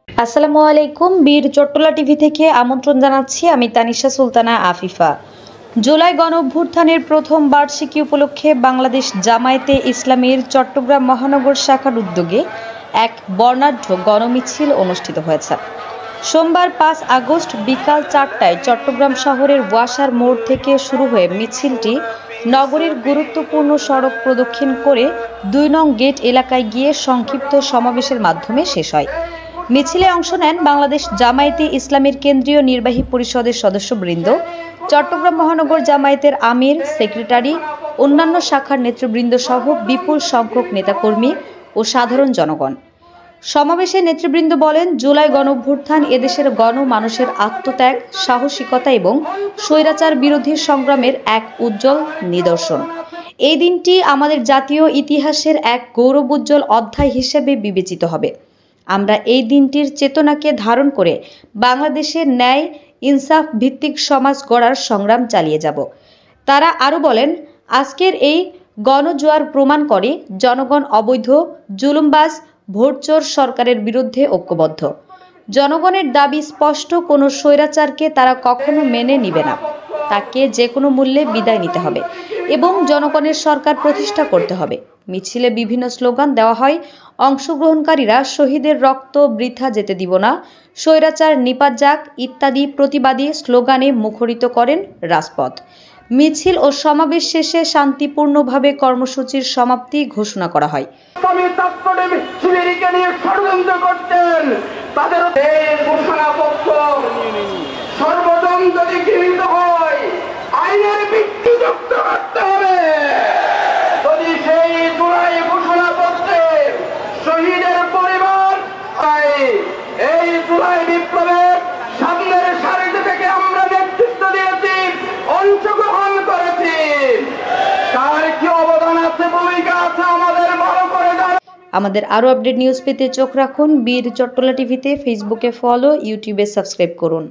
আসসালামু আলাইকুম। বীর চট্টলা টিভি থেকে আমন্ত্রণ জানাচ্ছি আমি তানিশা সুলতানা আফিফা। জুলাই গণঅভ্যুত্থানের প্রথম বার্ষিকী উপলক্ষে বাংলাদেশ জামায়াতে ইসলামীর চট্টগ্রাম মহানগর শাখার উদ্যোগে এক বর্ণাঢ্য গণমিছিল অনুষ্ঠিত হয়েছে। সোমবার ৫ আগস্ট বিকাল ৪টায় চট্টগ্রাম শহরের ওয়াসার মোড় থেকে শুরু হয়ে মিছিলটি নগরীর গুরুত্বপূর্ণ সড়ক প্রদক্ষিণ করে ২ নং গেট এলাকায় গিয়ে সংক্ষিপ্ত সমাবেশের মাধ্যমে শেষ হয়। মিছিলে অংশ নেন বাংলাদেশ জামায়াতে ইসলামীর কেন্দ্রীয় নির্বাহী পরিষদের সদস্যবৃন্দ, চট্টগ্রাম মহানগর জামায়াতের আমির, সেক্রেটারি, অন্যান্য শাখার নেতৃবৃন্দ সহ বিপুল সংখ্যক নেতাকর্মী ও সাধারণ জনগণ। সমাবেশে নেতৃবৃন্দ বলেন, জুলাই গণঅভ্যুত্থান এদেশের গণমানুষের আত্মত্যাগ, সাহসিকতা এবং স্বৈরাচার বিরোধী সংগ্রামের এক উজ্জ্বল নিদর্শন। এই দিনটি আমাদের জাতীয় ইতিহাসের এক গৌরবোজ্জ্বল অধ্যায় হিসেবে বিবেচিত হবে। আমরা এই দিনটির চেতনাকে ধারণ করে বাংলাদেশের ন্যায় ইনসাফ ভিত্তিক সমাজ গড়ার সংগ্রাম চালিয়ে যাব। তারা আরও বলেন, আজকের এই গণজোয়ার প্রমাণ করে জনগণ অবৈধ, জুলুমবাজ, ভোটচোর সরকারের বিরুদ্ধে ঐক্যবদ্ধ। জনগণের দাবি স্পষ্ট, কোনো স্বৈরাচারকে তারা কখনো মেনে নিবে না। তাকে যে কোনো মূল্যে বিদায় নিতে হবে এবং জনগণের সরকার প্রতিষ্ঠা করতে হবে। মিছিলে বিভিন্ন স্লোগান দেওয়া হয়। অংশগ্রহণকারীরা শহীদের রক্ত বৃথা যেতে দিব না, স্বৈরাচার নিপাত যাক ইত্যাদি প্রতিবাদী স্লোগানে মুখরিত করেন রাজপথ। মিছিল ও সমাবেশ শেষে শান্তিপূর্ণভাবে কর্মসূচির সমাপ্তি ঘোষণা করা হয়। এই জুলাই বিপ্লবের সামনের সারিতে থেকে আমরা নেতৃত্ব দিয়েছি, অংশগ্রহণ করেছি। তার কি অবদান আছে, ভূমিকা আছে, আমাদের ভালো করে জানা। আমাদের আরো আপডেট নিউজ পেতে চোখ রাখুন বীর চট্টলা টিভিতে। ফেসবুকে ফলো, ইউটিউবে সাবস্ক্রাইব করুন।